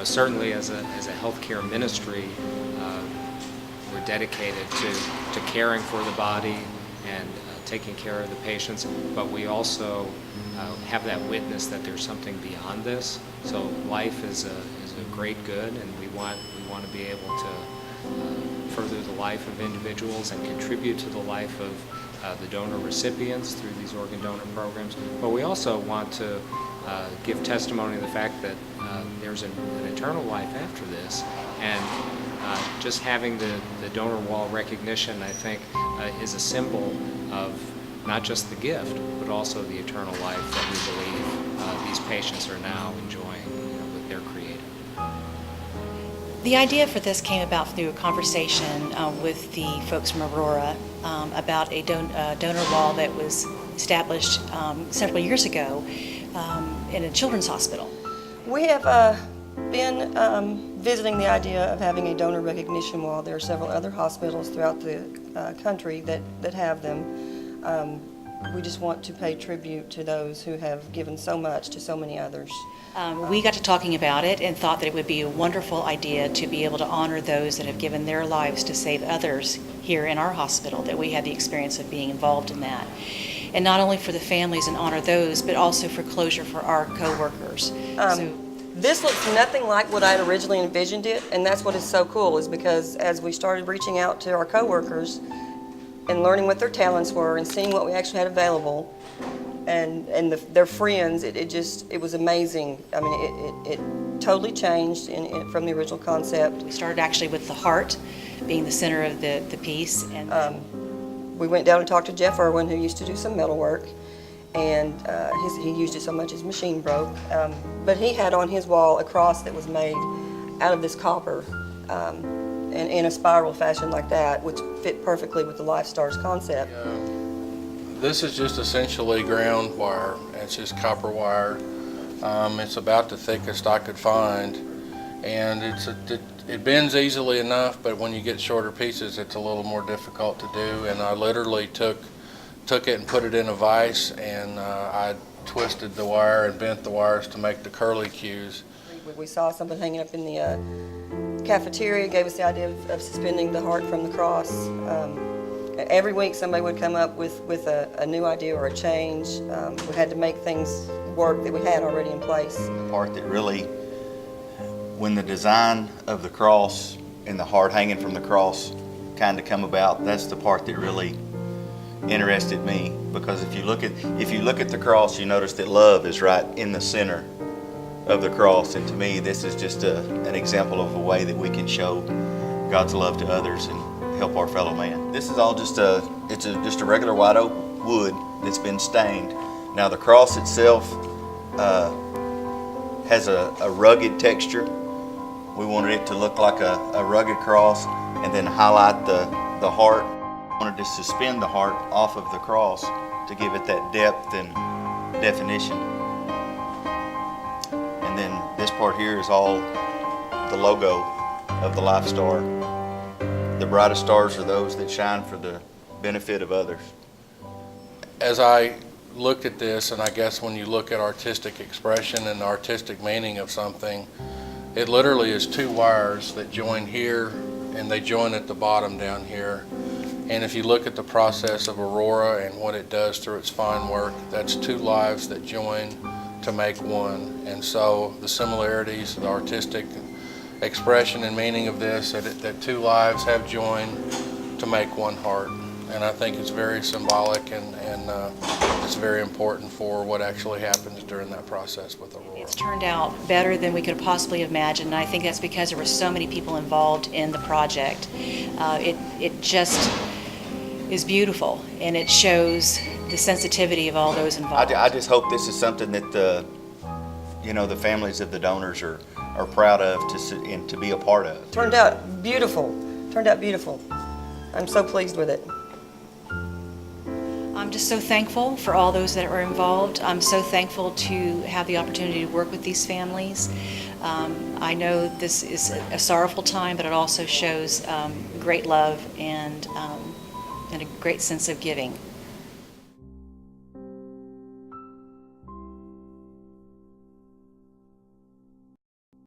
certainly as a healthcare ministry, we're dedicated to caring for the body and taking care of the patients, but we also have that witness that there's something beyond this. So life is a great good, and we want to be able to further the life of individuals and contribute to the life of the donor recipients through these organ donor programs. But we also want to give testimony of the fact that there's an eternal life after this, and just having the donor wall recognition, I think, is a symbol of not just the gift, but also the eternal life that we believe these patients are now enjoying with their Creator. The idea for this came about through a conversation with the folks from Aurora about a donor wall that was established several years ago in a children's hospital. We have been visiting the idea of having a donor recognition wall. There are several other hospitals throughout the country that have them. We just want to pay tribute to those who have given so much to so many others. We got to talking about it and thought that it would be a wonderful idea to be able to honor those that have given their lives to save others here in our hospital, that we had the experience of being involved in that. And not only for the families and honor those, but also for closure for our co-workers. This looks nothing like what I had originally envisioned it, and that's what is so cool, is because as we started reaching out to our co-workers and learning what their talents were and seeing what we actually had available, and their friends, it was amazing. I mean, it totally changed from the original concept. We started actually with the heart being the center of the piece. And we went down and talked to Jeff Irwin, who used to do some metal work, and he used it so much his machine broke. But he had on his wall a cross that was made out of this copper in a spiral fashion like that, which fit perfectly with the Life Stars concept. This is just essentially ground wire. It's just copper wire. It's about the thickest I could find, and it bends easily enough, but when you get shorter pieces it's a little more difficult to do. And I literally took it and put it in a vise, and I twisted the wire and bent the wires to make the curly cues. We saw something hanging up in the cafeteria, gave us the idea of suspending the heart from the cross. Every week somebody would come up with a new idea or a change. We had to make things work that we had already in place. The part that really, when the design of the cross and the heart hanging from the cross kind of come about, that's the part that really interested me, because if you look at the cross, you notice that love is right in the center of the cross, and to me this is just an example of a way that we can show God's love to others and help our fellow man. This is all just a regular white oak wood that's been stained. Now the cross itself has a rugged texture. We wanted it to look like a rugged cross, and then highlight the heart. Wanted to suspend the heart off of the cross to give it that depth and definition. And then this part here is all the logo of the Life Star. The brightest stars are those that shine for the benefit of others. As I looked at this, and I guess when you look at artistic expression and artistic meaning of something, it literally is two wires that join here and they join at the bottom down here. And if you look at the process of Aurora and what it does through its fine work, that's two lives that join to make one. And so the similarities, the artistic expression and meaning of this, that two lives have joined to make one heart. And I think it's very symbolic, and it's very important for what actually happens during that process with Aurora. it's turned out better than we could have possibly imagined, and I think that's because there were so many people involved in the project. It just is beautiful, and it shows the sensitivity of all those involved. I just hope this is something that the families of the donors are proud of and to be a part of. Turned out beautiful. Turned out beautiful. I'm so pleased with it. I'm just so thankful for all those that are involved. I'm so thankful to have the opportunity to work with these families. I know this is a sorrowful time, but it also shows great love and a great sense of giving.